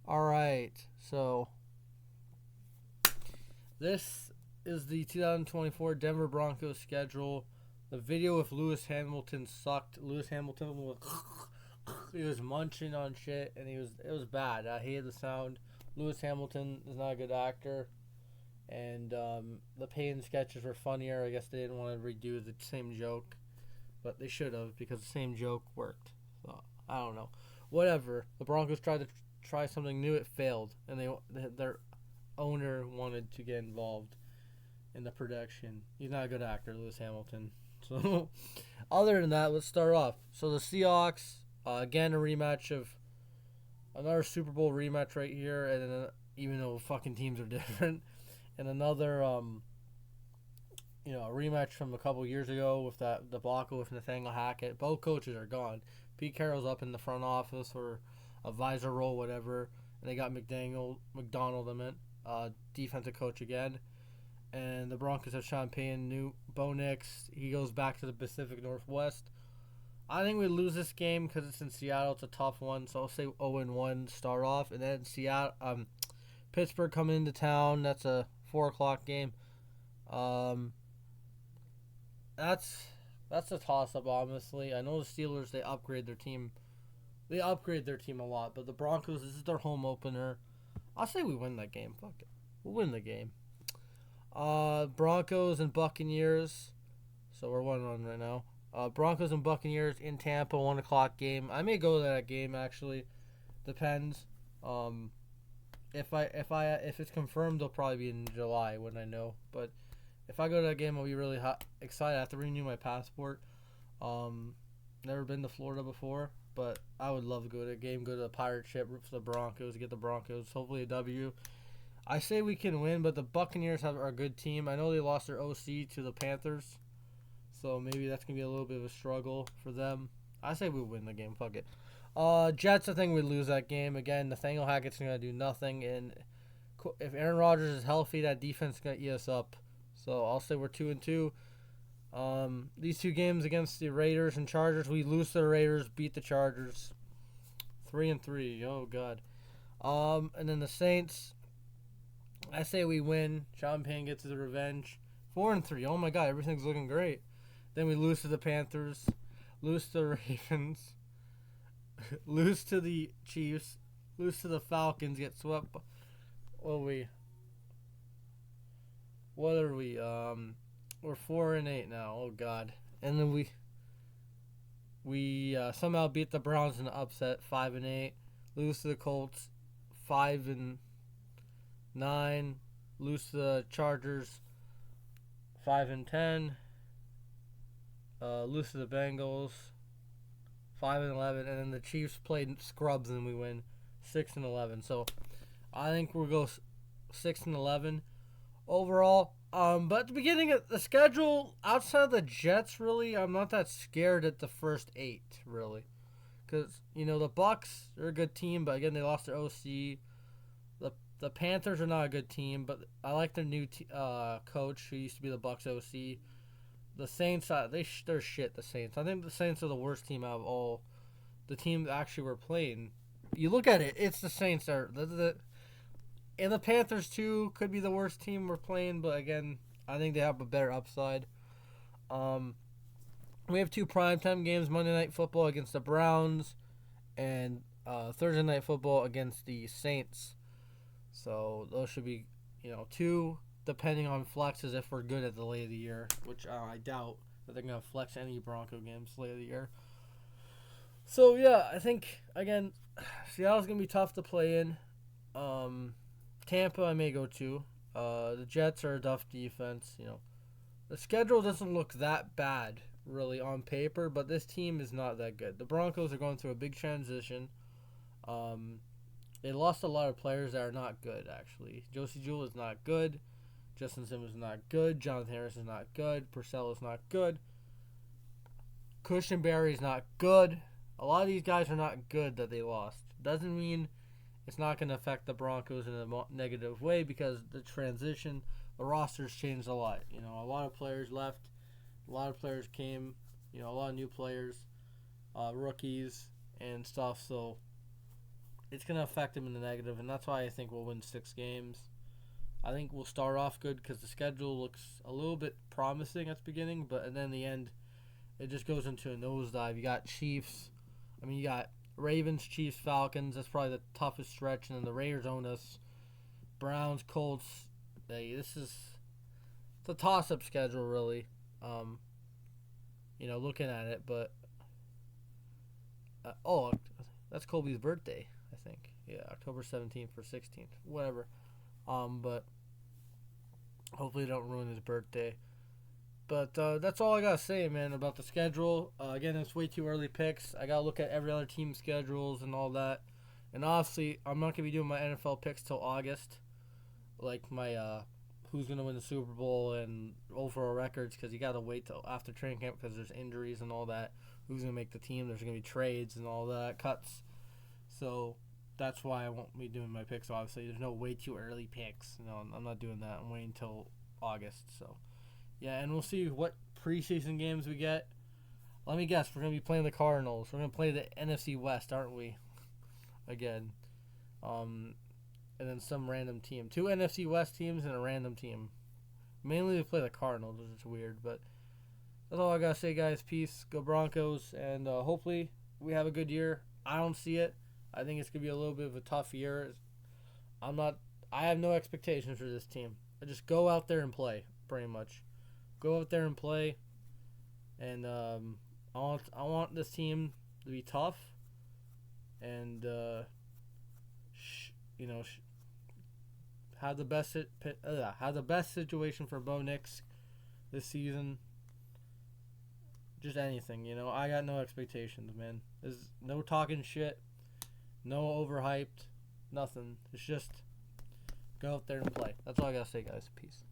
All right, so this is the 2024 Denver Broncos schedule. The video with Lewis Hamilton sucked. Lewis Hamilton was he was munching on shit, and it was bad. I hated the sound. Lewis Hamilton is not a good actor, and the Payne sketches were funnier. I guess they didn't want to redo the same joke, but they should have because the same joke worked. So I don't know. Whatever. The Broncos tried to try something new. It failed, and their owner wanted to get involved in the production. He's not a good actor, Lewis Hamilton. So, other than that, let's start off. So the Seahawks, again a rematch of another Super Bowl rematch right here, and then, even though fucking teams are different, and another a rematch from a couple years ago with that debacle with Nathaniel Hackett. Both coaches are gone. Pete Carroll's up in the front office or advisor role, whatever, and they got McDonald, defensive coach again. And the Broncos have Sean Payton, new Bo Nix. He goes back to the Pacific Northwest. I think we lose this game because it's in Seattle. It's a tough one, so I'll say 0-1 start off, and then Pittsburgh coming into town. That's a 4 o'clock game. That's a toss up, honestly. I know the Steelers they upgrade their team. They upgrade their team a lot, but the Broncos, this is their home opener. I'll say we win that game. Fuck it, we'll win the game. Broncos and Buccaneers. So we're 1-1 right now. Broncos and Buccaneers in Tampa, 1 o'clock game. I may go to that game actually. Depends. If it's confirmed, they'll probably be in July when I know. But if I go to that game, I'll be really excited. I have to renew my passport. Never been to Florida before, but I would love to go to a game. Go to the pirate ship, root for the Broncos, get the Broncos. Hopefully a W. I say we can win, but the Buccaneers are a good team. I know they lost their OC to the Panthers, so maybe that's going to be a little bit of a struggle for them. I say we win the game. Fuck it. Jets, I think we lose that game. Again, Nathaniel Hackett's going to do nothing, and if Aaron Rodgers is healthy, that defense is going to eat us up. So I'll say we're 2-2. These two games against the Raiders and Chargers, we lose to the Raiders, beat the Chargers. 3-3. Oh, God. And then the Saints, I say we win. Sean Payne gets his revenge. 4-3. Oh my God, everything's looking great. Then we lose to the Panthers, lose to the Ravens, lose to the Chiefs, lose to the Falcons. Get swept. What are we? We're 4-8 now. Oh God. And then we somehow beat the Browns in an upset, 5-8. Lose to the Colts, 5-9. Lose to the Chargers, 5-10. Lose to the Bengals, 5-11, and then the Chiefs played scrubs and we win 6-11. So I think we'll go 6-11 overall. But at the beginning of the schedule, outside of the Jets, really, I'm not that scared at the first 8, really, because the Bucks are a good team, but again they lost their OC. The Panthers are not a good team, but I like their new coach who used to be the Bucks OC. The Saints, they're shit. The Saints. I think the Saints are the worst team out of all the teams that actually were playing. You look at it, it's the Saints and the Panthers too could be the worst team we're playing. But again, I think they have a better upside. We have 2 primetime games: Monday Night Football against the Browns, and Thursday Night Football against the Saints. So those should be, 2, depending on flexes if we're good at the late of the year, which I doubt that they're going to flex any Bronco games late of the year. So, yeah, I think, again, Seattle's going to be tough to play in. Tampa I may go to. The Jets are a tough defense. The schedule doesn't look that bad, really, on paper, but this team is not that good. The Broncos are going through a big transition. They lost a lot of players that are not good, actually. Josie Jewell is not good. Justin Simmons is not good. Jonathan Harris is not good. Purcell is not good. Cushionberry is not good. A lot of these guys are not good that they lost. Doesn't mean it's not going to affect the Broncos in a negative way because the transition, the roster's changed a lot. A lot of players left. A lot of players came. A lot of new players, rookies and stuff. So it's gonna affect him in the negative, and that's why I think we'll win 6 games. I think we'll start off good because the schedule looks a little bit promising at the beginning, but then in the end, it just goes into a nosedive. You got Chiefs. You got Ravens, Chiefs, Falcons. That's probably the toughest stretch, and then the Raiders own us. Browns, Colts. Hey, it's a toss-up schedule, really. Looking at it, but that's Colby's birthday, I think. Yeah, October 17th or 16th, whatever. But hopefully don't ruin his birthday. But that's all I gotta say, man, about the schedule. Again, it's way too early picks. I gotta look at every other team's schedules and all that. And obviously, I'm not gonna be doing my NFL picks till August, like my who's gonna win the Super Bowl and overall records, because you gotta wait till after training camp because there's injuries and all that. Who's gonna make the team? There's gonna be trades and all that, cuts. So that's why I won't be doing my picks. Obviously, there's no way too early picks. No, I'm not doing that. I'm waiting until August. So yeah, and we'll see what preseason games we get. Let me guess. We're gonna be playing the Cardinals. We're gonna play the NFC West, aren't we? Again, and then some random team. 2 NFC West teams and a random team. Mainly we play the Cardinals, which is weird, but that's all I gotta say, guys. Peace. Go Broncos, and hopefully we have a good year. I don't see it. I think it's gonna be a little bit of a tough year. I have no expectations for this team. I just go out there and play, pretty much. Go out there and play, and I want this team to be tough, and have the best situation for Bo Nix this season. Just anything, I got no expectations, man. There's no talking shit, no overhyped, nothing. It's just go out there and play. That's all I gotta say, guys. Peace.